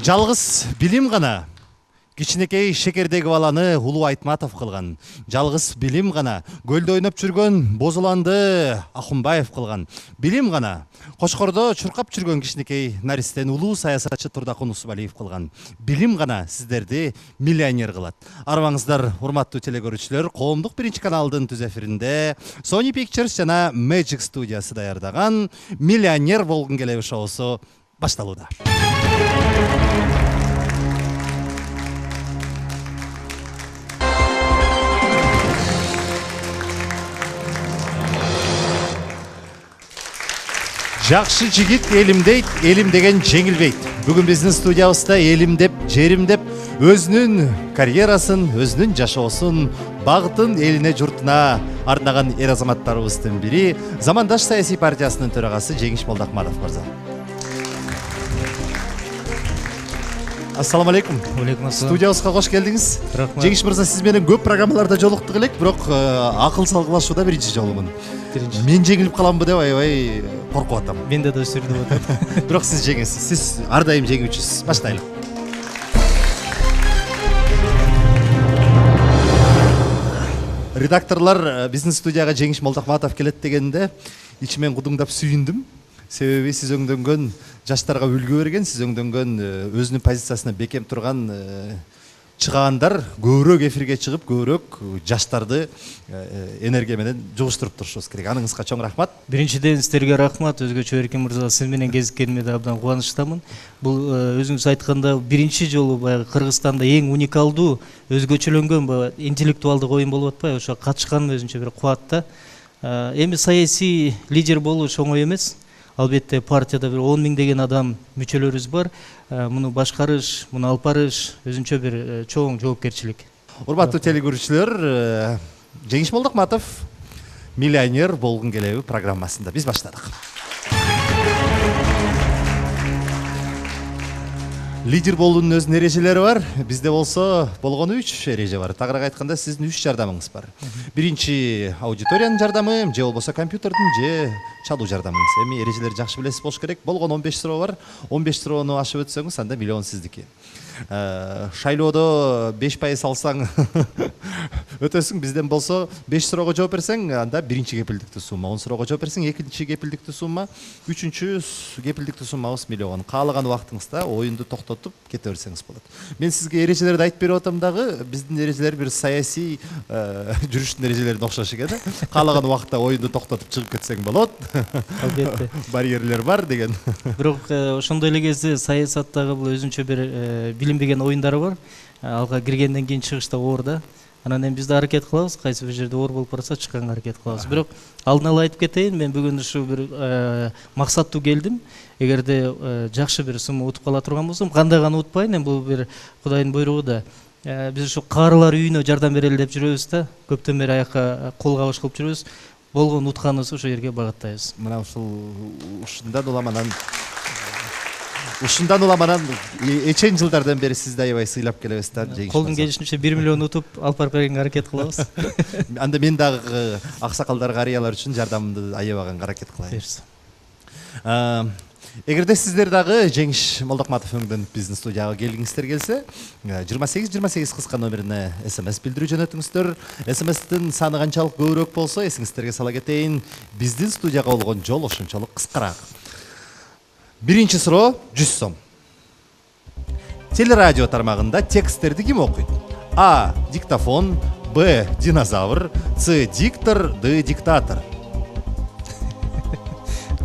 Жалгыз билим гана кичинекей шекердеги баланы Улуу Айтматов кылган. Жалгыз билим гана көлдө ойноп жүргөн Бозуланды Ахунбаев кылган. Билим гана Кошкордо чуркап жүргөн кичинекей наристен улуу саясатчы Турдакун Усубалиев кылган. Билим гана сиздерди миллионер кылат. Арбаңыздар, урматтуу телекөрүүчүлөр, коомдук биринчи каналдын түз эфиринде Sony Pictures жана Magic студиясы даярдаган Миллионер болгун келеби шоусу башталууда. Жакшы жигит элим дейт, элим деген жеңилбейт. Бүгүн биздин студиябызда элим деп, жерим деп өзүнүн карьерасын, өзүнүн жашоосун, багытын элине, журтуна арнаган эр азаматтарыбыздын бири Замандаш саясий партиясынын төрагасы Жеңиш Молдахматов мырза. Ассаламу алейкум. Алейкум ассалам. Студиябызга кош келдиңиз. Рахмат. Жеңиш мырза, сиз менен көп программаларда жолуктук элек, бирок акыл салгылашууда биринчи жолумун. Мен жеңилип каламбы деп аябай коркуп атам. Менде да өсүрдүп атат. Бирок сиз жеңесиз. Сиз ар дайым жеңүүчүсүз. Баштайлы. Редакторлор биздин студияга Жеңиш Молдахматов келет дегенде ичимен кудуңдап сүйүндүм. Себеби сиз өңдөнгөн жаштарга үлгү берген, сиз өңдөнгөн өзүнүн позициясына бекем турган чыгаандар көбүрөөк эфирге чыгып, көбүрөөк жаштарды энергия менен жугуштуруп турушубуз керек. Аныңызга чоң рахмат. Биринчиден сиздерге рахмат. Өзгөчө Эркин мырза, сиз менен кезиккениме да абдан кубанычтамын. Бул өзүңүз айтканда биринчи жолу баягы Кыргызстанда эң уникалдуу, өзгөчөлөнгөн баягы интеллектуалдык оюн болуп атпайбы? Ошо катышканым өзүнчө бир кубат да. Эми саясий лидер болуу оңой эмес. Албетте партияда бир 10 миңдеген адам мүчөлөрүбүз бар. Муну башкарыш, муну алып барыш өзүнчө бир чоң жоопкерчилик. Урматтуу телекөрүүчүлөр, Жеңиш Молдахматов миллионер болгун келеби программасында биз баштадык. Лидер болуунун өзүнүн эрежелери бар. Бизде болсо болгону 3 эреже бар. Тагыраак айтканда сиздин 3 жардамыңыз бар. Биринчи аудиториянын жардамы, же болбосо компьютердин, же чалуу жардамыңыз. Эми эрежелерди жакшы билесиз болуш керек. Болгону 15 суроо бар. 15 суроону ашып өтсөңүз, анда миллион сиздики. Шайлоодо 5% алсаң өтөсүң. Бизден болсо 5 суроого жооп берсең, анда биринчи кепилдиктүү сумма, 10 суроого жооп берсең, экинчи кепилдиктүү сумма, үчүнчү кепилдиктүү суммабыз миллион. Каалаган убактыңызда оюнду токтотуп кете берсеңиз болот. Мен сизге эрежелерди айтып берип атам дагы, биздин эрежелер бир саясий жүрүштүн эрежелерине окшош экен. Каалаган убакта оюнду токтотуп чыгып кетсең болот. Албетте. Барьерлер бар деген. Бирок ошондой эле кезде саясаттагы бул өзүнчө бир билинбеген оюндары бар. Алга киргенден кийин чыгышта оор да. Анан эми биз да аракет кылабыз, кайсы бир жерде оор болуп барса чыкканга аракет кылабыз. Бирок алдын ала айтып кетейин, мен бүгүн ушу бир максаттуу келдим. Эгерде жакшы бир сумма утуп кала турган болсом, кандай гана утпайын, эми бул бир Кудайдын буйругу да. Биз ушу каарылар үйүнө жардам берели деп жүрөбүз да. Көптөн бери аякка кол кабыш кылып жүрөбүз. Болгон утканыбызды ошол жерге багыттайбыз. Мына ушундан уламанан эчен жылдардан бери сизди аябай сыйлап келебиз да. Колдун келишинче 1 миллион утуп алып барып бергенге аракет кылабыз. Анда мен дагы аксакалдар, карыялар үчүн жардамымды аябаганга аракет кылайын. Эгерде сиздер дагы Жеңиш Молдахматов өңдөн биздин студияга келгиңиздер келсе, 28 кыска номерине SMS билдирүү жөнөтүңүздөр. SMS-тин саны канчалык көбүрөөк болсо, эсиңиздерге сала кетейин, биздин студияга болгон жол ошончолук кыскараак. Биринчи суроо 100 сом. Телерадио тармагында тексттерди ким окуйт? А. Диктофон, Б. Динозавр, С. Диктор, Д. Диктатор.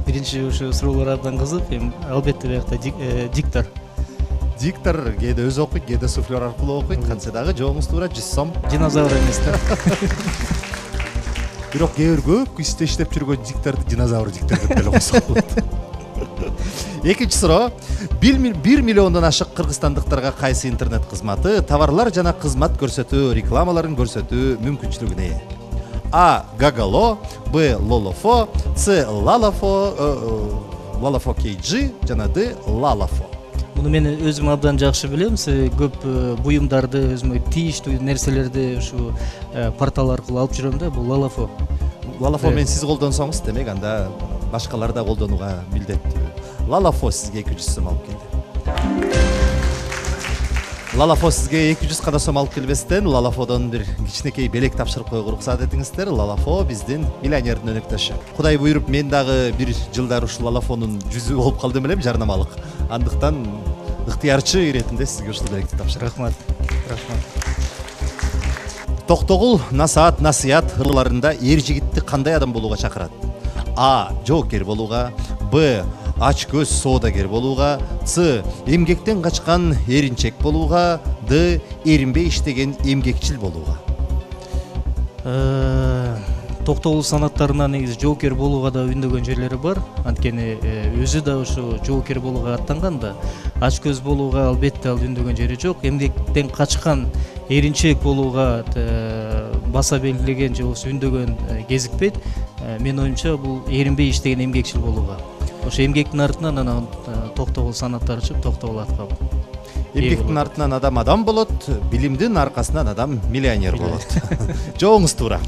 Биринчи ушу суроолор абдан кызык. Эми албетте биякта диктор. Диктор кээде өзү окуйт, кээде суфлер аркылуу окуйт. Кантсе дагы жообуңуз туура, 100 сом. Динозавр эмес да. Бирок кээ бир көп иштеп жүргөн дикторду динозавр диктор деп деле койсок болот. Экинчи суроо. 1 миллиондон ашык кыргызстандыктарга кайсы интернет кызматы товарлар жана кызмат көрсөтүү, рекламаларын көрсөтүү мүмкүнчүлүгүнө ээ? А. Гагало, Б. Лолофо, С. Лалафо KG жана Д. Лалафо. Муну мен өзүм абдан жакшы билем. Көп буюмдарды, өзүмө тийиштүү нерселерди ушу портал аркылуу алып жүрөм да. Бул Лалафо. Лалафо мен сиз колдонсоңуз, демек анда башкалар да колдонууга милдеттүү. Лалафо сизге 200 сом алып келди. Лалафо сизге 200 кана сом алып келбестен Лалафодон бир кичинекей белек тапшырып коюуга уруксат этиңиздер. Лалафо биздин миллионердин өнөктөшү. Кудай буйруп мен дагы бир жылдар ушул Лалафонун жүзү болуп калдым элем жарнамалык. Андыктан ыктыярчы иретинде сизге ушул белекти тапшырам. Рахмат. Рахмат. Токтогул насаат насыят ырларында эр жигитти кандай адам болууга чакырат? А. Жоокер болууга, Б. Ач көз соодагер болууга, С. Эмгектен качкан эринчек болууга, Д. Эринбей иштеген эмгекчил болууга. Токтогул санаттарынан негизи жоокер болууга да үндөгөн жерлери бар. Анткени өзү да ошо жоокер болууга аттанган да. Ач көз болууга албетте ал үндөгөн жери жок. Эмгектен качкан эринчек болууга баса белгилеген же болбосо үндөгөн кезикпейт. Менин оюмча бул эринбей иштеген эмгекчил болууга. Ошо эмгектин артынан анан токтогул санаттары чыгып токтогул атка. Эмгектин артынан адам болот, билимдин аркасынан адам миллионер болот. Жооңуз туура.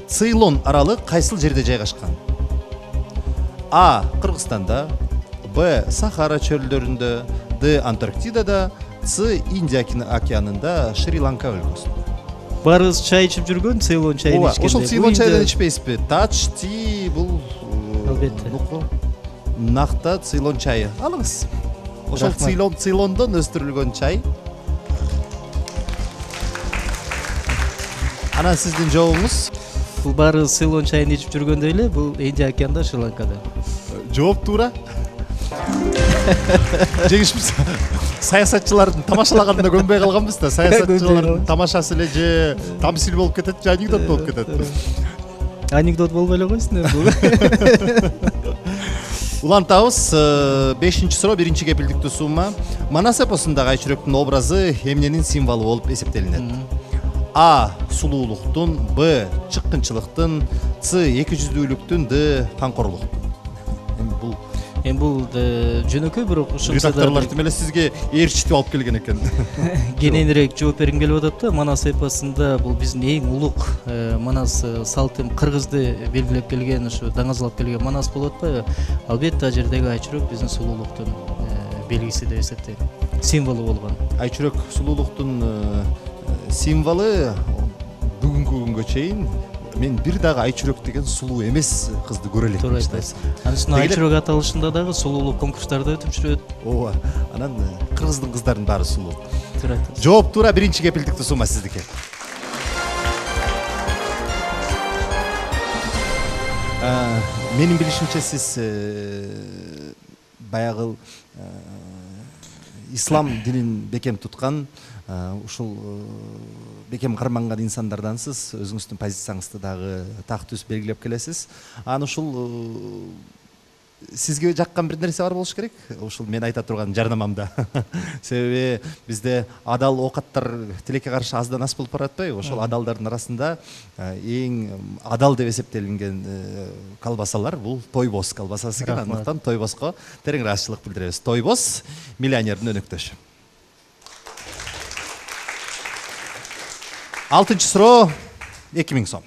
Цейлон аралы кайсыл жерде жайгашкан? А. Кыргызстанда, Б. Сахара чөлдөрүндө, Д. Антарктидада, С. Индия океанында, Шри-Ланка өлкөсүндө. Барыбыз чай ичип жүргөн, Цейлон чайын ичкенде. Ошол Цейлон чайдан ичпейсизби? Тач, ти бул албетте. Накта Цейлон чайы. Алыңыз. Ошол Цейлондон өстүрүлгөн чай. Анан сиздин жообуңуз? Бул барыбыз Цейлон чайын ичип жүргөндөй эле, бул Индия океанында, Шри-Ланкада. Жооп туура. Жеңишпиз. Саясатчылардын тамашалаганына көнбөй калганбыз да. Саясатчылардын тамашасы эле же тамсил болуп кетет, же анекдот болуп кетет. Анекдот болбой эле койсун эми. Улантабыз. 5-чи суроо, 1-чи кепилдиктүү сумма. Манас эпосундагы айчүрөктүн образы эмненин символу болуп эсептелинет? А. Сулуулуктун, Б. Чыккынчылыктын, С. Экижүздүүлүктүн, Д. Камкорлуктун. Бул жөнөкөй, бирок ушунча да редакторлор тим эле сизге ээрчитип алып келген экен. кененирээк жооп бергим келип атат да. Манас эпосунда бул биздин эң улук Манас салтым кыргызды белгилеп келген, ушу даңазалап келген Манас болуп атпайбы? Албетте ал жердеги айчүрөк биздин сулуулуктун белгиси деп эсептейм. Символу болгон. Айчүрөк сулуулуктун символу бүгүнкү күнгө чейин мен бир дагы айчүрөк деген сулуу эмес кызды көрө элек. Туура айтасыз. Анын үстүнө айчүрөк аталышында дагы сулуулук конкурстарда өтүп жүрөт. Ооба. Анан кыргыздын кыздарынын баары сулуу. Туура айтасыз. Жооп туура, 1-чи кепилдиктүү сумма сиздики. Менин билишимче сиз баягы ислам динин бекем туткан, ушул бекем карманган инсандардансыз. Өзүңүздүн позицияңызды дагы так түз белгилеп келесиз. Анан ушул сизге жаккан бир нерсе бар болуш керек. Ушул мен айта турган жарнамамда. Себеби бизде адал оокаттар тилекке каршы аздан аз болуп баратпайбы? Ошол адалдардын арасында эң адал деп эсептелинген колбасалар бул тойбоз колбасасы экен. Андыктан тойбозго терең ыраазычылык билдиребиз. Тойбоз миллионердин өнөктөшү. 6-чы суроо, 2000 сом.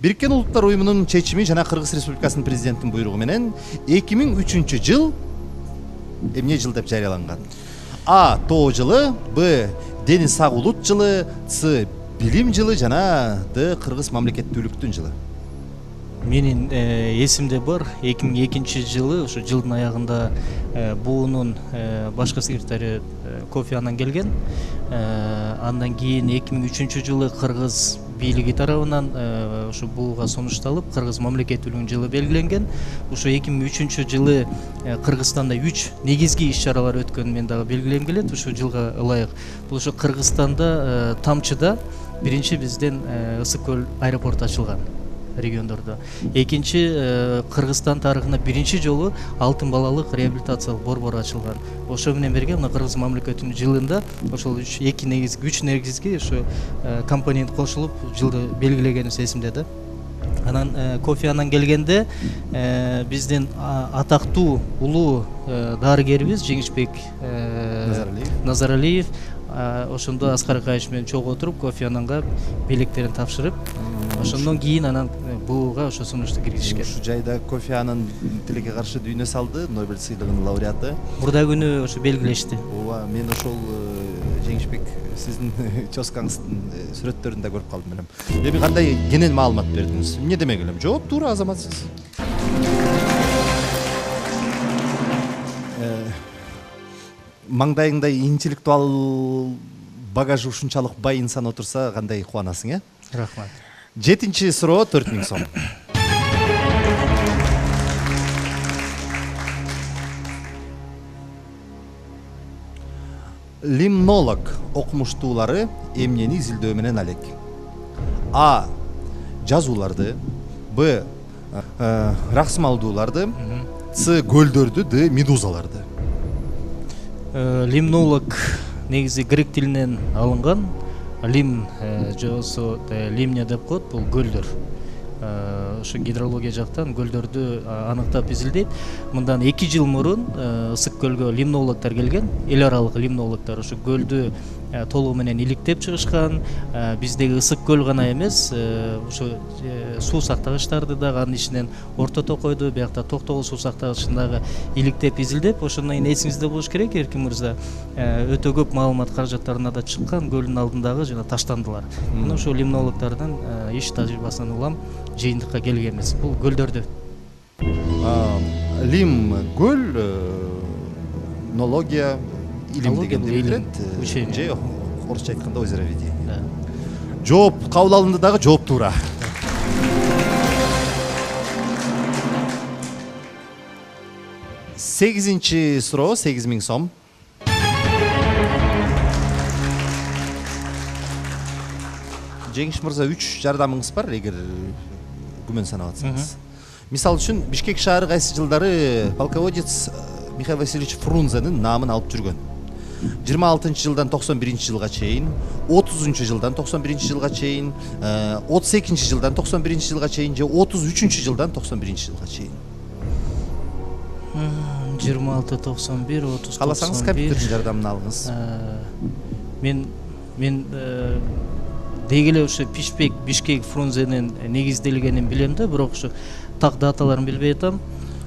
Бириккен Улуттар Уюмунун чечими жана Кыргыз Республикасынын президентинин буйругу менен 2003 жыл эмне жыл деп жарыяланган? А. Тоо жылы, Б. Дени сак улут жылы, С. Билим жылы жана Д. Кыргыз мамлекеттүүлүктүн жылы. Менин эсимде бар, 2002 жылы ушу жылдын аягында буунун башкы секретары Кофи Аннан келген. Андан кийин 2003 жылы Кыргыз бийлиги тарабынан ушу бууга сунушталып, Кыргыз мамлекеттүүлүгүнүн жылы белгиленген. Ушу 2003 жылы Кыргызстанда 3 негизги иш-чаралар өткөнүн мен дагы белгилегим келет. Ушу жылга ылайык. Бул ушу Кыргызстанда Тамчыда биринчи бизден Ысык көл аэропорту ачылган. Региондордо. Экинчи Кыргызстан тарыхында биринчи жолу алтын балалык реабилитациялык борбор ачылган. Ошо менен бирге мына Кыргыз мамлекетинин жылында ошол 3 негизги ошо компонент кошулуп жылды белгилегенибиз эсимде да. Анан Кофи Аннан келгенде биздин атактуу улуу дарыгерибиз Жеңишбек Назаралиев ошондо Аскар Акаевич менен чогуу отуруп Кофи Аннанга белектерин тапшырып, ошондон кийин анан БУга ошо сунушту киргизишкен. Ушул жайда Кофи Аннан тилекке каршы дүйнө салды, Нобель сыйлыгынын лауреаты. Мурда күнү ошо белгилешти. Ооба, мен ошол Жеңишбек сиздин чоскаңыздын сүрөттөрүн да көрүп калдым элем. Эми кандай кенен маалымат бердиңиз? Эмне демек элем? Жооп туура азаматсыз. Маңдайыңда интеллектуал багажы ушунчалык бай инсан отурса кандай кубанасың, Рахмат. 7-чи суроо 4000 сом. Лимнолог окумуштуулары эмнени изилдөө менен алек? А. Жазууларды, Б. Раксымалдууларды, С. Көлдөрдү, Д. Медузаларды. Лимнолог негизи грек тилинен алынган. Лим жосо лимня деп коет, бул көлдөр. Ошо гидрология жактан көлдөрдү аныктап изилдейт. Мындан 2 жыл мурун Ысык көлгө лимнологдор келген, эл аралык лимнологдор ошо көлдү толугу менен иликтеп чыгышкан. Биздеги Ысык көл гана эмес, ошо суу сактагычтарды дагы анын ичинен орто токойду, биякта Токтогул суу сактагычын дагы иликтеп изилдеп, ошондон кийин эсиңизде болуш керек, Эркин мырза, өтө көп маалымат каражаттарына да чыккан, көлдүн алдындагы жана таштандылар. Мына ошо лимнологдордун иш тажрыйбасынан улам жыйынтыкка келгенбиз. Бул көлдөрдү. Лим көл, нология, илим дегенди билет. Же орусча айтканда озероведение. Жооп кабыл алынды дагы, жооп туура. 8-чи суроо 8000 сом. Жеңиш мырза 3 жардамыңыз бар, эгер күмөн санап атсаңыз. Мисалы үчүн Бишкек шаары кайсы жылдары полководец Михаил Васильевич Фрунзенин наамын алып жүргөн? 26 жылдан 91 жылга чейин, 30 жылдан 91 жылга чейин, 32 жылдан 91 жылга чейин же 33 жылдан 91 жылга чейин. 26 91 30 Каласаңыз компьютердин жардамын алыңыз. Мен дегеле ошо Пишпек Бишкек Фрунзенин негизделгенин билем да, бирок ошо так даталарын билбей атам.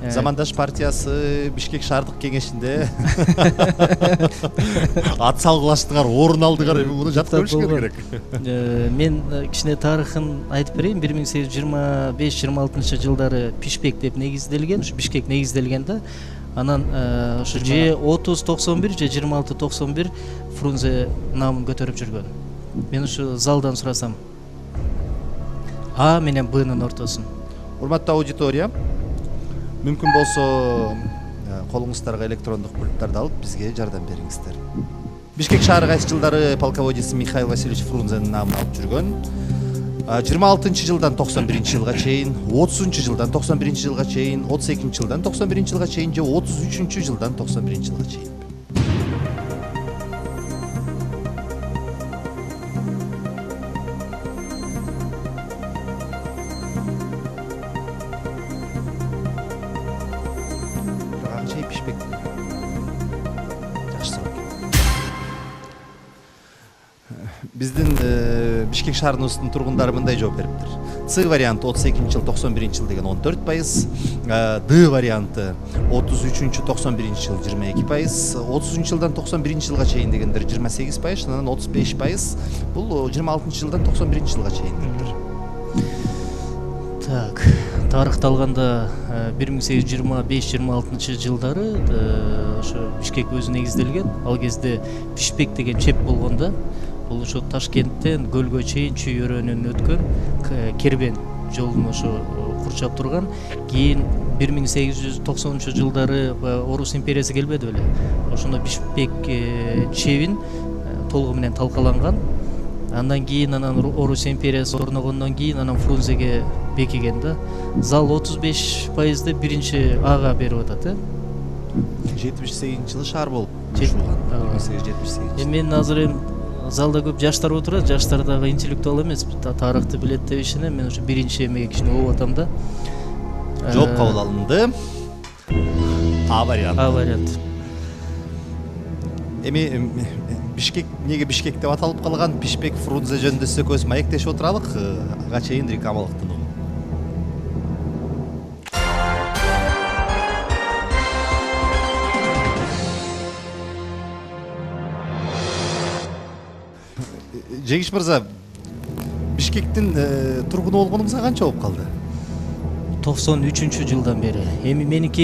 Замандаш партиясы Бишкек шаардык кеңешинде ат салгылаштыгар, орун алдыгар, эми муну жатып көрүшүңөр керек. Мен кичине тарыхын айтып берейин. 1825-26 жылдары Пишпек деп негизделген, ушу Бишкек негизделген да. Анан ошо же 30-91 же 26-91 Фрунзе наамын көтөрүп жүргөн. Мен ушу залдан сурасам. А менен Б'нын ортосун. Урматтуу аудитория, мүмкүн болсо колуңуздарга электрондук пульттарды алып бизге жардам бериңиздер. Бишкек шаары кайсы жылдары полководец Михаил Васильевич Фрунзенин наамын алып жүргөн? 26 жылдан 91 жылга чейин, 30 жылдан 91 жылга чейин, 32 жылдан 91 жылга чейин же 33 жылдан 91 жылга чейин. Биздин Бишкек шаарынын тургундары мындай жооп бериптир. С варианты 32 жыл 91 жыл деген 14%, Д варианты 33 91 жыл 22%, 30 жылдан 91 жылга чейин дегендер 28%, анан 35%. Бул 26 жылдан 91 жылга чейиндир. Так, тарыхты алганда 1825-26 жылдары ошо Бишкек өзү негизделген. Ал кезде Пишпек деген чеп болгондо, бул ошо Ташкенттен көлгө чейин чүй өрөөнүн өткөн кербен жолун ошо курчап турган. Кийин 1890 жылдары Орус империясы келбеди беле. Ошондо Бишпек чебин толугу менен талкаланган. Андан кийин Орус империясы орногондон кийин анан Фрунзеге бекиген да. Зал 35%ды биринчи Ага берип атат. 78 жылы шаар болуп чечилган. 1878. Мен азыр залда көп жаштар отурат, жаштар дагы интеллектуал эмес, тарыхты билет деп ишенем. Мен ошо биринчи эмеге кичине ооп атам да. Жооп кабыл алынды. А вариант. А вариант. Эми Бишкек неге Бишкек деп аталып калган, Бишбек Фрунзе жөнүндө сөз экөөбүз маектешип отуралык. Ага чейин рекламалыктын угун. Жеңиш мырза, Бишкектин тургуну болгонуңузга канча болуп калды? 93-жылдан бери. Эми меники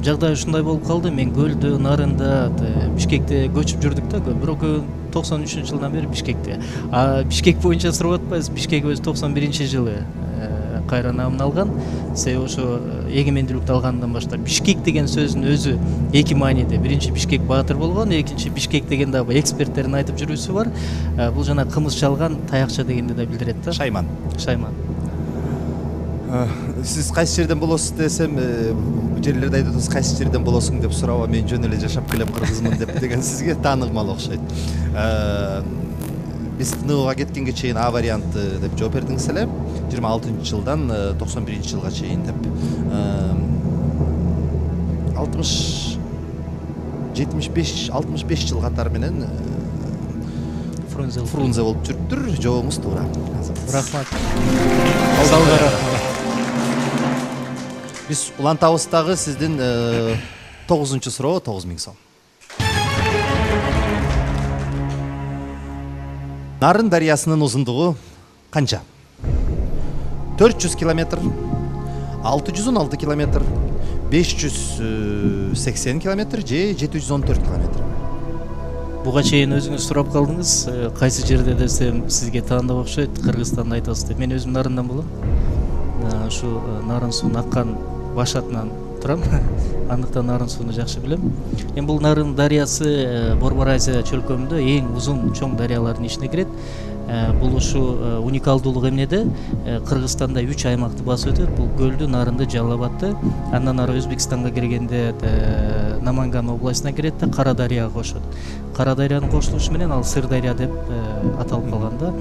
жагдай ушундай болуп калды. Мен Көлдө, Нарында, Бишкекте көчүп жүрдүк да, бирок 93-жылдан бери Бишкекте. А Бишкек боюнча сурап атпайбыз. Бишкек өзү 91-жылы кайра намын алган. Себеби ошо эгемендүүлүктү алгандан баштап Бишкек деген сөздүн өзү эки мааниде. Биринчи Бишкек баатыр болгон, экинчи Бишкек деген дагы эксперттердин айтып жүрүүсү бар. Бул жана кымыз чалган таякча дегенди да билдирет да. Шайман. Сиз кайсы жерден болосуз десем, жерлерде айтып атасыз, кайсы жерден болосуң деп сураба, мен жөн эле жашап келем кыргызмын деп деген сизге таанымал окшойт. Биз ТНОга кеткенге чейин А варианты деп жооп бердиңиз эле. 26-жылдан 91-жылга чейин деп. 65 жыл катары менен Фрунзе болуп жүрүптүр. Жообуңуз туура. Рахмат. Биз улантабыз дагы сиздин 9-чу суроо 9000 сом. Нарын дарыясынын узундугу канча? 400 километр, 616 километр, 580 километр же 714 километр? Буга чейин өзүңүз сурап калдыңыз, кайсы жерде десем сизге таандап окшойт, Кыргызстанда айтасыз деп. Мен өзүм Нарындан болом. Ушу Нарын суунун аккан башатынан турам. Андыктан Нарын сууну жакшы билем. Эми бул Нарын дарыясы Борбор Азия чөлкөмүндө эң узун чоң дарыялардын ичине кирет. Бул ушу уникалдуулук эмнеде? Кыргызстанда 3 аймакты басып өтөт. Бул Көлдү, Нарынды, Жалал Абадты. Андан ары Өзбекстанга киргенде Наманган областына кирет да Кара дарыяга кошот. Кара дарыянын кошулушу менен ал Сыр дарыя деп аталып калган да.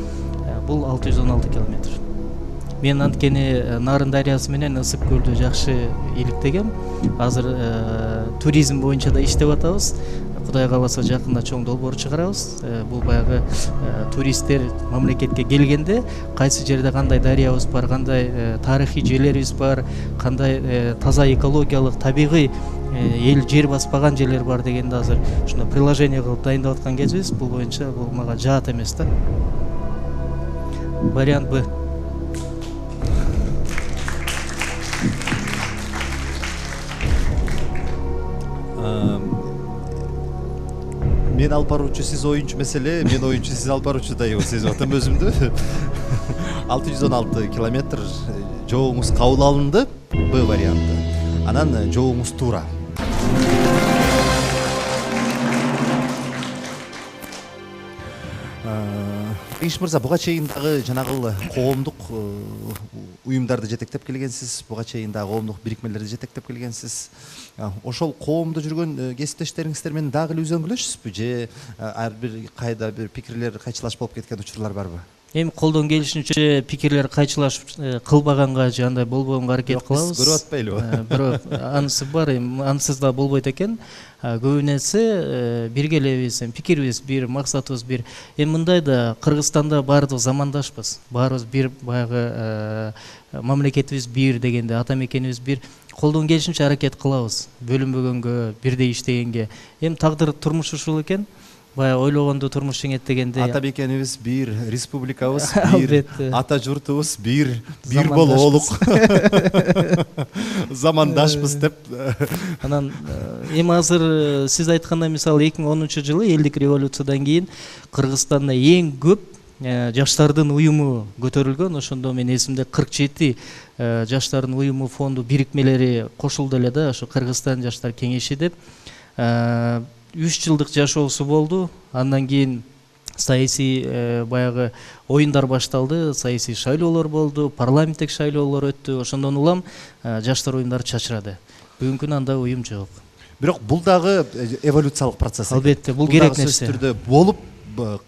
Бул 616 километр. Мен анткени Нарын дарыясы менен Ысык көлдү жакшы иликтегем. Азыр туризм боюнча да иштеп атабыз. Кудай кааласа жакында чоң долбоор чыгарабыз. Бул баягы туристтер мамлекетке келгенде кайсы жерде кандай дарыябыз бар, кандай тарыхый жерлерибиз бар, кандай таза экологиялык, табигый эл жер баспаган жерлер бар дегенде азыр ушундай приложение кылып дайындап аткан кезибиз. Бул боюнча бул мага жаат эмес да. Вариант Б. Мен алып баруучу, сиз оюнчу маселе, мен оюнчу, сиз алып баруучудай сезип атам өзүмдү. 616 километр жообуңуз кабыл алынды, Б варианты. Анан жообуңуз туура. Жеңиш мырза, буга чейин дагы жанагыл коомдук уюмдарды жетектеп келгенсиз, буга чейин дагы коомдук бирикмелерди жетектеп келгенсиз. Ошол коомдо жүргөн кесиптештериңиздер менен дагы эле үзөңгүлөшсүзбү же ар бир кайда бир пикирлер кайчылаш болуп кеткен учурлар барбы? Эми колдон келишинче пикирлер кайчылаш кылбаганга же андай болбогонго аракет кылабыз. Көрүп атпайлыбы? Бирок анысы бар, эми ансыз да болбойт экен. Көбүнесе биргелебиз, пикирибиз бир, максатыбыз бир. Эми мындай да Кыргызстанда баардыгы замандашпыз. Баарыбыз бир, баягы мамлекетибиз бир дегенде, ата мекенибиз бир. Колдон келишинче аракет кылабыз, бөлүнбөгөнгө, бирдей иштегенге. Эми тагдыр турмуш ушул экен. Баягы ойлогондо турмуш жеңет дегенде. Ата мекенибиз бир, республикабыз бир, ата журтубуз бир бололук. Замандашпыз деп. Анан эми азыр сиз айткандай мисалы 2010-жылы элдик революциядан кийин Кыргызстанда эң көп жаштардын уюму көтөрүлгөн. Ошондо мен эсимде 47 жаштардын уюму, фонду, бирикмелери кошулду эле да, ошо Кыргызстан жаштар кеңеши деп. 3 жылдык жашоосу болду. Андан кийин саясий баягы оюндар башталды, саясий шайлоолор болду, парламенттик шайлоолор өттү. Ошондон улам жаштар уюмдары чачырады. Бүгүнкү күнү андай уюм жок. Бирок бул дагы эволюциялык процесс. Албетте, бул керек нерсе. Сөзсүз түрдө болуп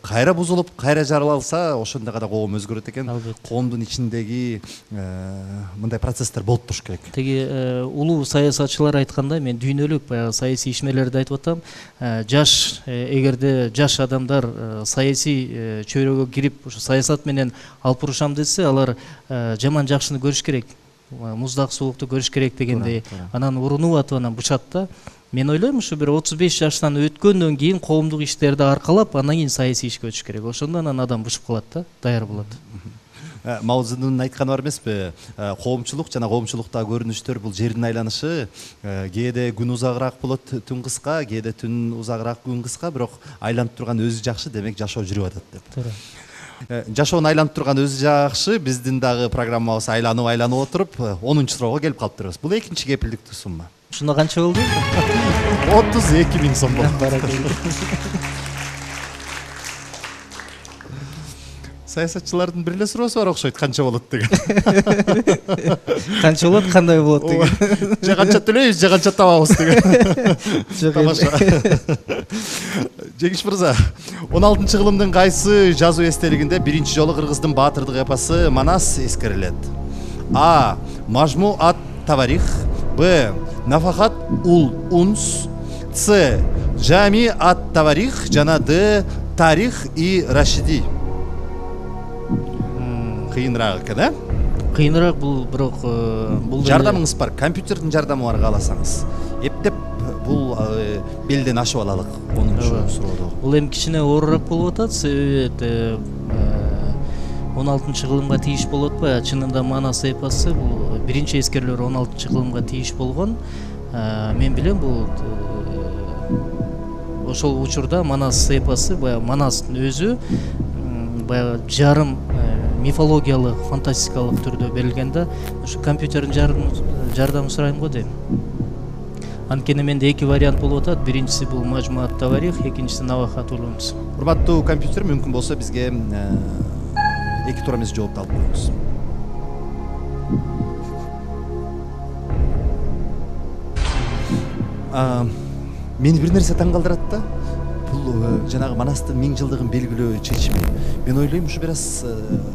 кайра бузулуп кайра жаралса ошондо гана коом өзгөрөт экен. Албетте. Коомдун ичиндеги мындай процесстер болуп туруш керек. Теги улуу саясатчылар айткандай, мен дүйнөлүк баягы саясий ишмерлерди айтып атам. Жаш эгерде жаш адамдар саясий чөйрөгө кирип ушу саясат менен алып урушам десе, алар жаман жакшыны көрүш керек, муздак суукту көрүш керек дегендей, анан урунуп атып анан бушат да. Мен ойлойм, ушу бир 35 жаштан өткөндөн кийин коомдук иштерди аркалап, андан кийин саясий ишке өтүш керек. Ошондо анан адам бушуп калат да, даяр болот. Мао Цзэдундун айтканы бар эмеспи? Коомчулук жана коомчулуктагы көрүнүштөр бул жердин айланышы. Кээде күн узагыраак болот, түн кыска, кээде түн узагыраак, күн кыска, бирок айланып турган өзү жакшы, демек жашоо жүрүп атат деп. Туура. Жашоонун айланып турган өзү жакшы. Биздин дагы программабыз айланып отуруп 10 суроого келип калыптырбыз. Бул экинчи кепилдиктүү сумма. Ушунда канча болду? 32 000 сом болду. Саясатчылардын бир эле суроосу бар окшойт, канча болот деген. Канча болот, кандай болот деген. Же канча төлөйбүз, же канча табабыз деген. Тамаша. Жеңиш мырза, 16-кылымдын кайсы жазуу эстелигинде биринчи жолу кыргыздын баатырдык эпосы Манас эскерилет? А. Мажму ат Таварих. Б. Нафахат ул Унс. С. Жами ат Таварих. Жана Д. Тарих и Рашиди. Кыйыныраак экен, э? Кыйыныраак бул, бирок бул жардамыңыз бар, компьютердин жардамы бар кааласаңыз. Эптеп бул белден ашып алалык 10-суроодо. Бул эми кичине оорураак болуп атат, себеби 16-кылымга тийиш болуп атпайбы? Чынында Манас эпосы бул биринчи эскерилөр 16-кылымга тийиш болгон. Мен билем бул ошол учурда Манас эпосы, баягы Манастын өзү баягы жарым мифологиялык, фантастикалык түрдө берилген да. Ушу компьютердин жардамы сурайм го дейм. Анткени менде эки вариант болуп атат. Биринчиси бул Мажму ат Таварих, экинчиси Нафахат ул Унс. Урматтуу компьютер, мүмкүн болсо бизге эки туура эмес жоопту алып коюңуз. Мени бир нерсе таң калтырат да. Бул жанагы Манастын 1000 жылдыгын белгилөө чечими. Мен ойлойм, ушу бир аз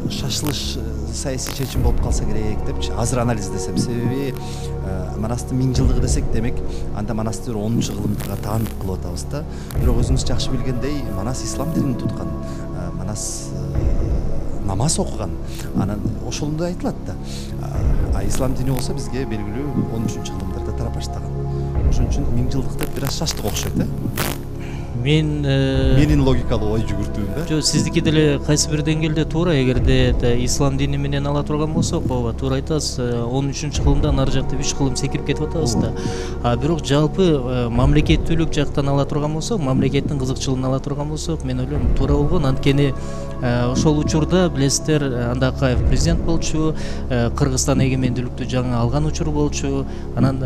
шашылыш саясий чечим болуп калса керек депчи. Азыр анализдесем, себеби Манастын 1000 жылдыгы десек, демек анда Манасты 10-кылымга таандык кылып атабыз да. Бирок өзүңүз жакшы билгендей, Манас ислам динин туткан. Манас намаз окуган. Анан ошондой айтылат да. Ислам дини болсо бизге белгилүү 13-кылымдарда тарап баштаган. Ошон үчүн 1000 жылдык деп бир аз шаштык окшойт, э? Менин логикалуу ой жүгүртүүм да. Жок, сиздики деле кайсы бир деңгээлде туура. Эгерде ислам дини менен ала турган болсок, ооба, туура айтасыз. 13-кылымдан ары жакта 3 кылым секирип кетип атабыз да. Бирок жалпы мамлекеттүүлүк жактан ала турган болсок, мамлекеттин кызыкчылыгын ала турган болсок, мен ойлойм туура болгон. Анткени ошол учурда билесиздер, Андакаев президент болчу, Кыргызстан эгемендүүлүктү жаңы алган учур болчу. Анан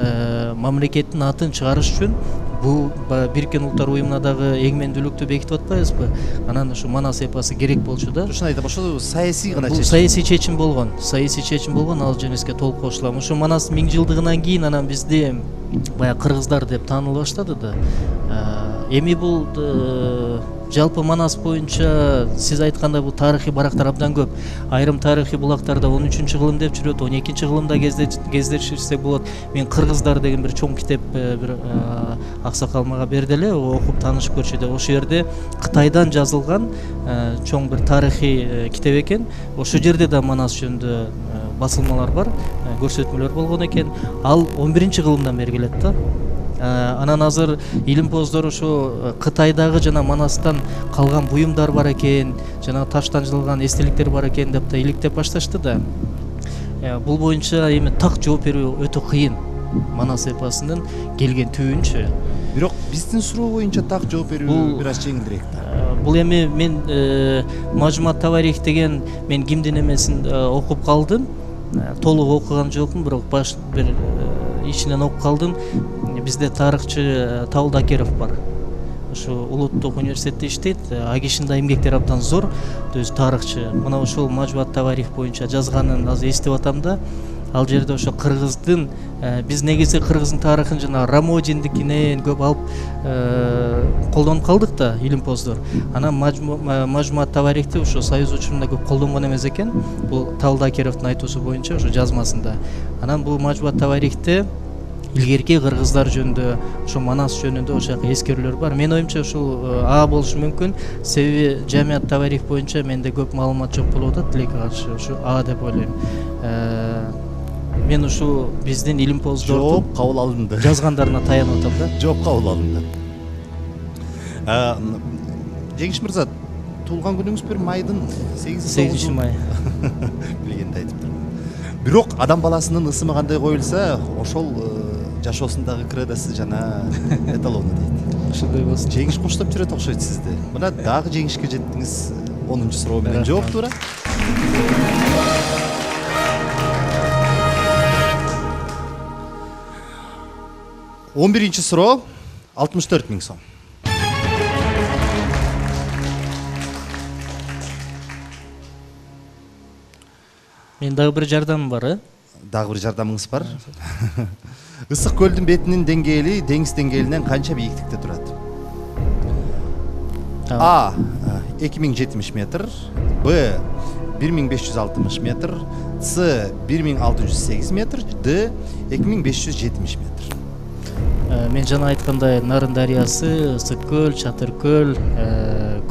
мамлекеттин атын чыгарыш үчүн бул Бириккен Улуттар уюмуна дагы эгемендүүлүктү бекитип атпайбызбы? Анан ушу Манас эпосы керек болчу да. Ошону айтам, ошол саясий гана чечим. Саясий чечим болгон. Саясий чечим болгон, ал жөнүскө толук кошулам. Ушу Манас 1000 жылдыгынан кийин анан бизде баягы кыргыздар деп тааныла баштады да. Эми бул жалпы Манас боюнча сиз айткандай бул тарыхый барактар абдан көп. Айрым тарыхый булактарда 13-кылым деп жүрөт, 12-кылымда кездештирсек болот. Мен Кыргыздар деген бир чоң китеп бир аксакал мага берди эле, окуп таанышып көрчү деп. Ошол жерде Кытайдан жазылган чоң бир тарыхый китеп экен. Ошол жерде да Манас жөнүндө басылмалар бар, көрсөтмөлөр болгон экен. Ал 11-кылымдан бери келет да. Анан азыр илимпоздор ошо Кытайдагы жана Манастан калган буюмдар бар экен, жана таштан жылган эстеликтер бар экен деп да иликтеп башташты да. Бул боюнча эми так жооп берүү өтө кыйын. Манас эпосунун келген түбүнчү. Бирок биздин суроо боюнча так жооп берүү бир аз жеңилирээк да. Бул эми мен Мажму ат Таварих деген мен кимдин эмесин окуп калдым. Толук окуган жокмун, бирок баш бир ичинен окуп калдым. Бизде тарыхчы Табыл Дакеров бар. Ушу улуттук университетте иштейт. Агишин да эмгектери абдан зор. Өзү тарыхчы. Мына ушул Мажму ат Таварих боюнча жазганын азыр эстеп атам да. ал жерде ошо кыргыздын биз негизи кыргыздын тарыхын жана Рамодиндикинен көп алып колдонуп калдык да илимпоздор. Анан мажмуат таварихти ошо союз учурунда көп колдонгон эмес экен. Бул Талдакеровдун айтуусу боюнча ошо жазмасында. Анан бул мажмуат таварихте илгерки кыргыздар жөнүндө, ошо Манас жөнүндө ошол эскерүүлөр бар. Менин оюмча ушул А болушу мүмкүн. Себеби жамият таварих боюнча менде көп маалымат жок болуп атат, тилекке каршы ушу А деп ойлойм. Мен ушу биздин илимпоздордун Жооп кабыл алынды. жазгандарына таянып атам да. Жооп кабыл алынды. Жеңиш мырза, туулган күнүңүз бир майдын 8 май. Билгенди айтып турмун. Бирок адам баласынын ысымы кандай коюлса, ошол жашоосундагы кредосы жана эталону дейт. Ошондой болсун. Жеңиш коштоп жүрөт окшойт сизди. Мына дагы жеңишке жеттиңиз. 10-чу суроо менен жооп туура. 11-ci суроо 64 000 сом. Мен дагы бир жардамым бар, Дагы бир жардамыңыз бар. Ысык көлдүн бетинин деңгээли деңиз деңгээлинен канча бийиктикте турат? А 2070 метр, Б 1560 метр, С 1608 метр, Д 2570 метр. Мен жана айткандай Нарын дарыясы, Ысык көл, Чатыр көл,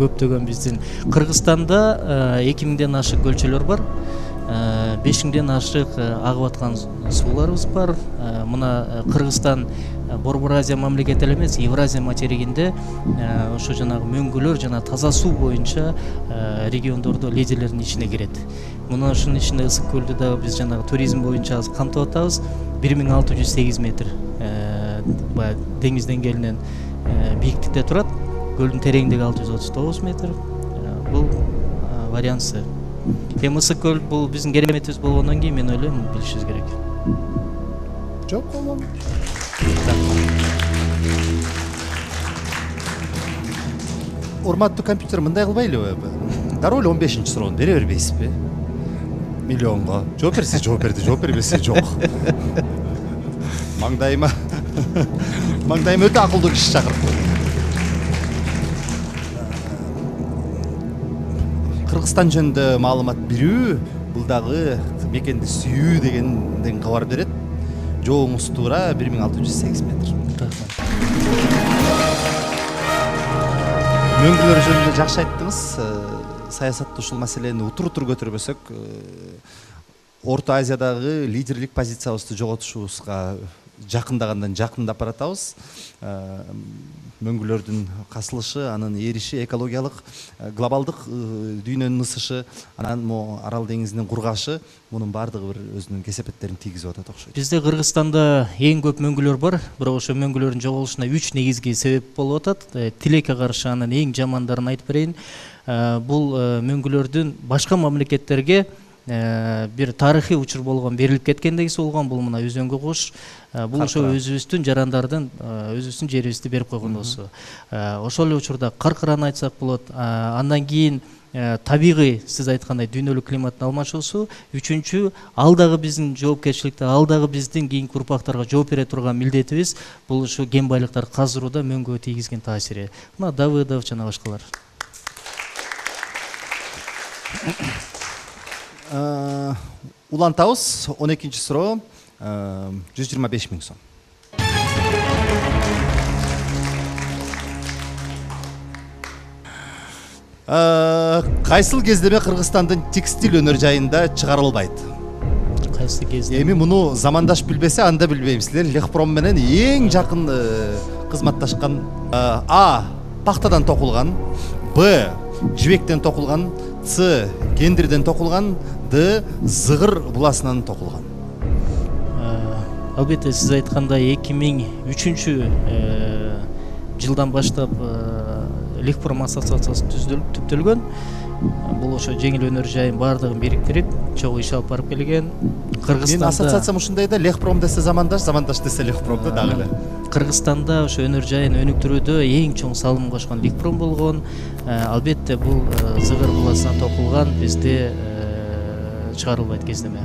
көптөгөн биздин Кыргызстанда 2000ден ашык көлчөлөр бар. 5000ден ашык агып аткан сууларыбыз бар. Мына Кыргызстан Борбор Азия мамлекети эле эмес, Евразия материгинде ошо жанагы мөңгүлөр жана таза суу боюнча региондордо лидерлердин ичине кирет. Мына ушунун ичинде Ысык көлдү дагы биз жанагы туризм боюнча камтып атабыз. 1608 метр деңиз деңгээлинен бийиктикте турат. Көлдүн тереңдиги 639 метр. Бул вариант С. Ысык көл бул биздин кереметибиз болгондон кийин мен ойлойм билишибиз керек. Жок болом. Урматтуу компьютер, мындай кылбайлыбы? Дароо эле 15-чи суроону бере бербейсизби? Миллионго. Жооп берсе жооп берди, жооп бербесе жок. Маңдайыма өтө акылдуу киши чакырып. Кыргызстан жөнүндө маалымат берүү, бул дагы мекенди сүйүү дегенден кабар берет. Жооңуз туура, 1608 метр. Мөңгүлөр жөнүндө жакшы айттыңыз. Саясатта ушул маселени утур көтөрбөсөк, Орто Азиядагы лидерлик позициябызды жоготушубузга жакындагандан жакындап баратабыз. Мөңгүлөрдүн касылышы, анын эриши, экологиялык, глобалдык дүйнөнүн ысышы, анан могу Арал деңизинин кургашы, мунун баардыгы бир өзүнүн кесепеттерин тийгизип атат окшойт. Бизде Кыргызстанда эң көп мөңгүлөр бар, бирок ошо мөңгүлөрдүн жоголушуна 3 негизги себеп болуп атат. Тилекке каршы анын эң жамандарын айтып берейин. Бул мөңгүлөрдүн башка мамлекеттерге бир тарыхый учур болгон берилип кеткендегиси болгон. Бул мына өзөнгө кош, бул ошо өзүбүздүн жарандардын өзүбүздүн жерибизди берип койгондосу. Ошол эле учурда каркыраны айтсак болот. Андан кийин табигый, сиз айткандай дүйнөлүк климаттын алмашуусу. Үчүнчү, ал дагы биздин жоопкерчиликте, ал дагы биздин кийинки урпактарга жооп бере турган милдетибиз. Бул ушу кен байлыктар казырууда мөңгүгө тийгизген таасири. Мына Давыдов жана башкалар. Улантабыз. 12-чи суроо 125 000 сом. Кайсыл кездеме Кыргызстандын текстиль өнөр жайында чыгарылбайт? Кайсы кезде? Эми муну замандаш билбесе, анда билбейм. Силер Лехпром менен эң жакын кызматташкан. А. Пахтадан токулган, Б. Жибектен токулган, С. Кендирден токулган, Д. Зыгыр буласынан токулган. Албетте сиз айткандай 2003 жылдан баштап Лехпром ассоциациясы түптөлгөн. Бул ошо жеңил өнөр жайын баардыгын бириктирип, чогуу иш алып барып келген. Кыргызстанда мен ассоциациям ушундай да, Лехпром десе замандаш, замандаш десе Лехпром да дагы эле. Кыргызстанда ошо өнөр жайын өнүктүрүүдө эң чоң салым кошкон Лехпром болгон. Албетте бул Зыгыр буласынан токулган, бизде чыгарылбайт кездеме.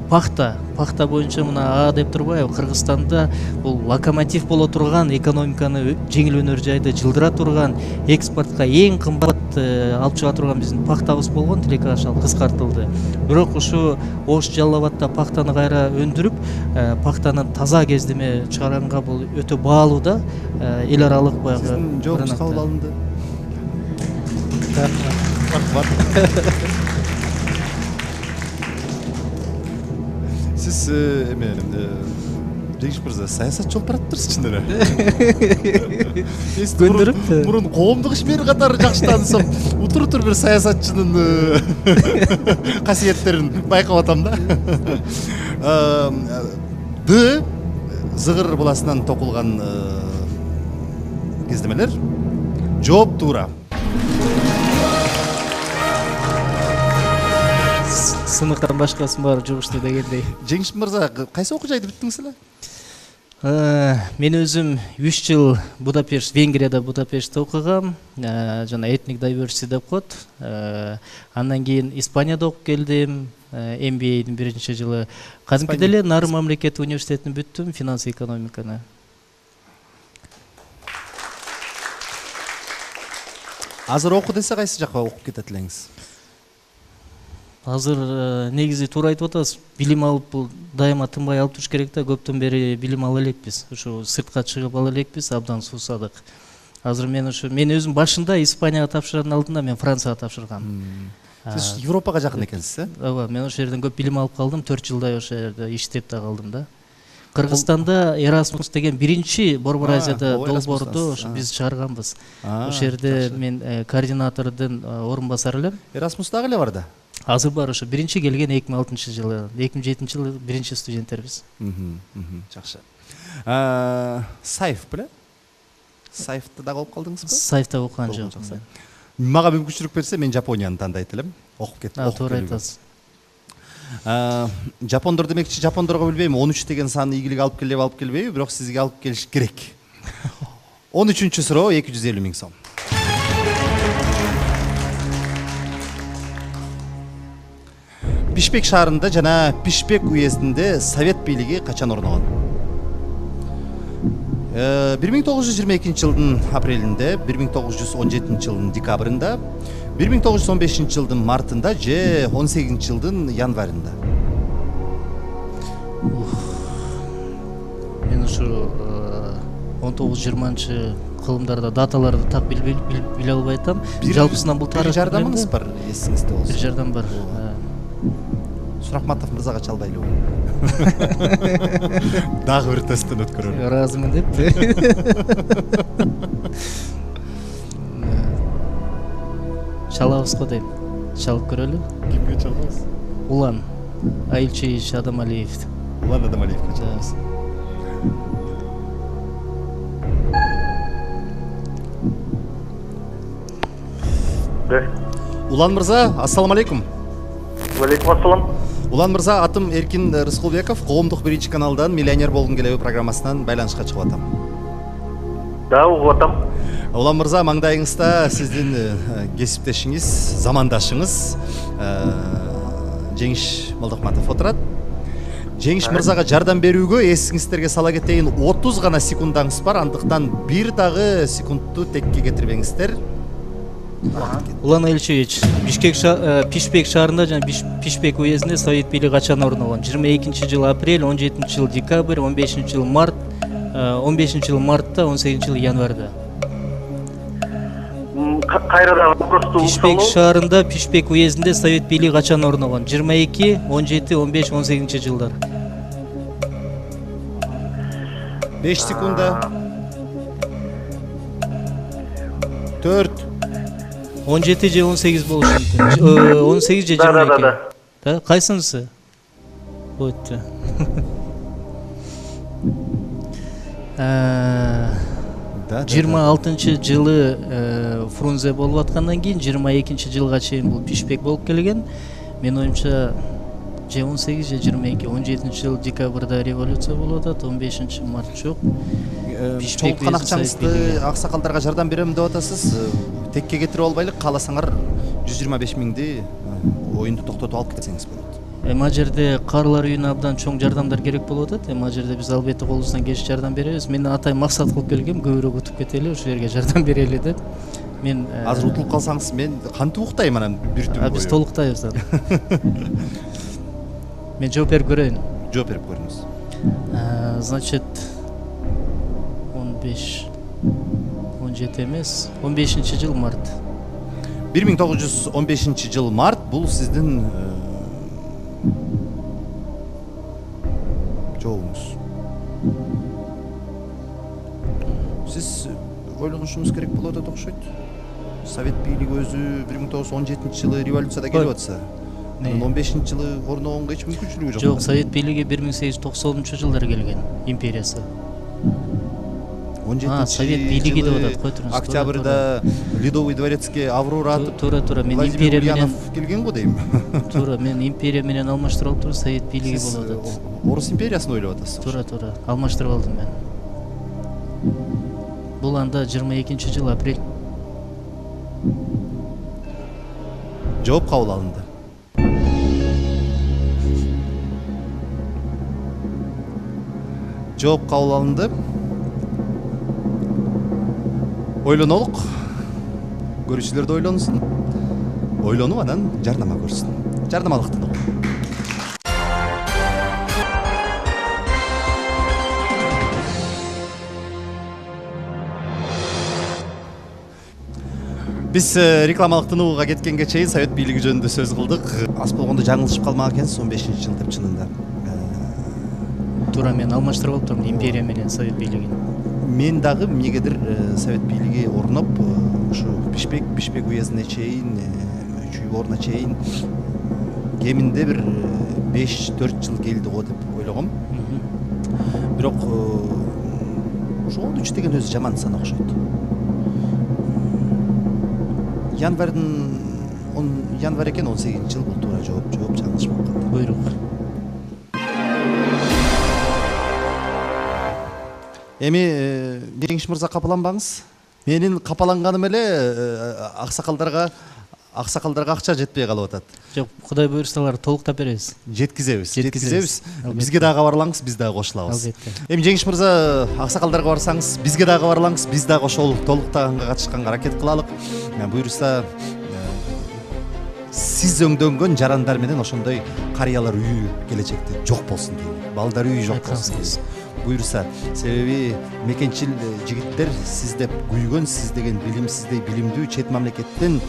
пахта боюнча мына деп турбайбы, Кыргызстанда бул локомотив боло турган, экономиканы жеңил өнөр жайды жылдыра турган, экспортко эң кымбат алып чыга турган биздин пахтабыз болгон, тилекке ашал кыскартылды. Бирок ушу Ош Жалал Абадда пахтаны кайра өндүрүп, пахтанын таза кездеме чыгаранга бул өтө баалуу да, эл аралык баягы. Сиздин жообуңуз кабыл алынды. Рахмат. Сиз эме Жеңиш мырза саясатчы болуп баратыптырсыз чын эле. Көндүрүптү. Мурун коомдук ишмер катары жакшы таанысам, утур бир саясатчынын касиеттерин байкап атам да. Д Зыгыр буласынан токулган кездемелер. Жооп туура. Сыныктан башкасын баары жугушту дегендей. Жеңиш мырза кайсы окуу жайды бүттүңүз эле? Мен өзүм 3 жыл Венгрияда Будапештте окугам, жана Ethnic Diversity деп коет. Андан кийин Испанияда окуп келдим, MBA-дин 1-жылы. Кадимки деле Нарын мамлекеттик университетин бүттүм, финанс экономиканы. Азыр окуу десе кайсы жакка окуп кетет элеңиз? Азыр негизи туура айтып атасыз. Билим алып бул дайыма тынбай алып туруш керек да. Көптөн бери билим ала элекпиз. Ушу сыртка чыгып ала элекпиз, абдан суусадык. Азыр мен өзүм башында Испанияга тапшырардын алдында мен Францияга тапшыргам. Сиз Европага жакын экенсиз, Ооба, мен ошол жерден көп билим алып калдым. 4 жылдай ошол жерде иштеп да калдым да. Кыргызстанда Erasmus деген биринчи Борбор Азияда долбоорду ошо биз чыгарганбыз. Ошол жерде мен координатордун орун басары элем. Erasmus дагы эле бар да. Азыр бар, ошо биринчи келген 2006-жылы, 2007-жылы биринчи студенттербиз. Жакшы. Сайф беле? Сайфты дагы окуп калдыңызбы? Сайфта окуган жок. Мага мүмкүнчүлүк берсе, мен Жапонияны тандайт элем. Окуп кетип. Туура айтасыз. Жапондор демекчи, жапондорго билбейм, 13 деген сан ийгилик алып келбейби, бирок сизге алып келиш керек. 13-чү суроо 250 000 сом. Пишпек шаарында жана Пишпек уездинде совет бийлиги качан орногон? 1922-жылдын апрелинде, 1917-жылдын декабрында, 1915-жылдын мартында же 18-жылдын январында? Мен ушу 19-20 кылымдарда даталарды так биле албай атам. Жалпысынан бул тарых жардамыңыз бар, эсиңизде болсун. Бир жардам бар. Сурахматов мырзага чалбайлыбы? Дагы бир тесттен өткөрөлү. Ыраазымын деп. Чалабыз го дейм. Чалып көрөлү. Кимге чалабыз? Улан Айылчевич Адамалиев. Улан Адамалиевге чалабыз. Улан мырза, ассаламу алейкум. Валейкум ассалам. Улан мырза, атым Эркин Рыскулбеков, коомдук биринчи каналдан Миллионер болгум келеби программасынан байланышка чыгып атам. Да, угуп атам. Улан мырза, маңдайыңызда сиздин кесиптешиңиз, замандашыңыз Жеңиш Молдокматов отурат. Жеңиш мырзага жардам берүүгө эсиңиздерге сала кетейин, 30 гана секундаңыз бар, андыктан бир дагы секундту текке кетирбеңиздер. Улан Айылчевич, Пишпек шаарында жана Пишпек уездинде совет бийлиги качан орногон? 22-жылы апрель, 17-жылы декабрь, 15-жылы март, 15-жылы мартта, 18-жылы январда. Кайрада вопросту Пишпек шаарында Пишпек уездинде совет бийлиги качан орногон? 22, 17, 15, 18-жылдар. 5 секунда. 4. 17 же 18 болушу мүмкүн. 18 же 22. Да, кайсынысы? Өттү. 26-жылы Фрунзе болуп аткандан кийин 22-жылга чейин бул Пишпек болуп келген. Мен оюмча же 18 же 22, 17-жыл декабрда революция болуп атат, 15 март жок. Чоңкан акчаңызды аксакалдарга жардам берем деп атасыз. Текке кетирип албайлы, кааласаңар 125 000ди оюнду токтотуп алып кетсеңиз болот. Эми ал жерде карылар үйүнө абдан чоң жардамдар керек болуп атат. Эми ал жерде биз албетте колубуздан келишинче жардам беребиз. Мен атайын максат кылып келгем, көбүрөөк утуп кетели, ошол жерге жардам берели деп. Мен азыр утулуп калсаңыз мен кантип уктайм анан бир түн бою? Биз толуктайбыз анан. Мен жооп берип көрөйүн. Жооп берип көрүңүз. Значит, 15 17 эмес, 15-жыл март. 1915 жыл март бул сиздин жообуңуз. Сиз ойлонушуңуз керек болот деп окшойт. Совет бийлиги өзү 1917 жылы революцияда келип атса, 15 жылы орногонго эч мүмкүнчүлүгү жок. Жок, Совет бийлиги 1890 жылдары келген, империясы. 17 Совет бийлиги деп атат, кой туруңуз. Октябрда Ледовый дворецке Аврора атып, туура, мен Владимир империя менен Ульянов келген го дейм. туура, мен империя менен алмаштырып алып туруп, Совет бийлиги болуп атат. Орус империясын ойлоп атасыз. Туура, алмаштырып алдым мен. Бул анда 22-жыл апрель. Жооп кабыл алынды. Жооп кабыл алынды. Ойлонолук. Көрүүчүлөр да ойлонсун. Ойлонуп анан жардама көрсүн. Жардамалыктын угу. Биз рекламалык тынууга кеткенге чейин Совет бийлиги жөнүндө сөз кылдык. Аз болгондо жаңылышып калмак экенсиз, 15-жыл деп чынында. Туура, мен алмаштырып алып турмун империя менен Совет бийлигин. Мен дагы эмнегедир Совет бийлиги орноп, ушу Бишкек уездине чейин, Чуйгоруна чейин кеминде бир 5-4 жыл келди го деп ойлогом. Бирок ошо 13 деген өзү жаман сан окшойт. Январь экен 18-жыл бул туура жооп жаңылышпап калды. Буйрук. Эми Жеңиш мырза капаланбаңыз. Менин капаланганым эле аксакалдарга акча жетпей калып атат. Жок, Кудай буйрса алар толуктап беребиз. Жеткизебиз. Бизге дагы кабарлаңыз, биз дагы кошулабыз. Албетте. Эми Жеңиш мырза аксакалдарга барсаңыз, бизге дагы кабарлаңыз, биз дагы ошол толуктаганга катышканга аракет кылалык. Буйрса сиз өңдөнгөн жарандар менен ошондой карыялар үйү келечекте жок болсун дейм. Балдар үйү жок болсун дейм. Буйрса, себеби мекенчил жигиттер сиз деп күйгөн, сиз деген билимсиздей билимдүү чет мамлекеттен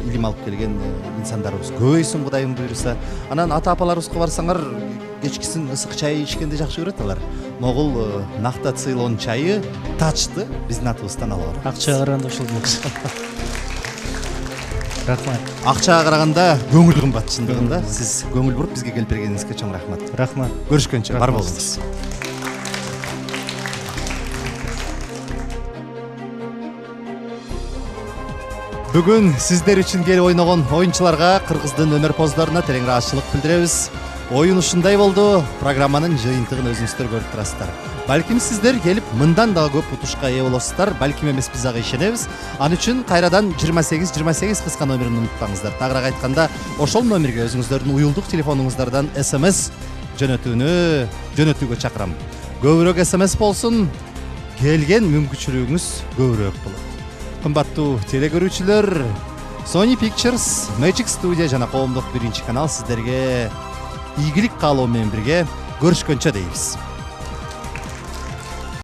илим алып келген инсандарыбыз көбөйсүн Кудайым буйрса. Анан ата-апаларыбызга барсаңар, кечкисин ысык чай ичкенди жакшы көрөт алар. Могул Нахта Цейлон чайы тачты биздин атыбыздан алып барат. Акчага караганда ушул жакшы. Рахмат. Акчага караганда көңүл кымбат чындыгында. Сиз көңүл буруп бизге келип бергениңизге чоң рахмат. Рахмат. Көрүшкөнчө бар болуңуз. Бүгүн сиздер үчүн келип ойногон оюнчуларга, кыргыздын өнөрпоздоруна терең ыраазычылык билдиребиз. Оюн ушундай болду. Программанын жыйынтыгын өзүңүздөр көрүп турасыздар. Балким сиздер келип мындан дагы көп утушка ээ болосуздар. Балким эмес, биз ага ишенебиз. Ал үчүн кайрадан 28 кыска номерин унутпаңыздар. Тагыраак айтканда, ошол номерге өзүңүздөрдүн уюлдук телефонуңуздардан СМС жөнөтүүгө чакырам. Көбүрөөк СМС болсун, келген мүмкүнчүлүгүңүз көбүрөөк болот. Кымбаттуу телекөрүүчүлөр, Sony Pictures, Magic Studio жана коомдук 1-канал сиздерге ийгилик каалоо менен бирге көрүшкөнчө дейбиз.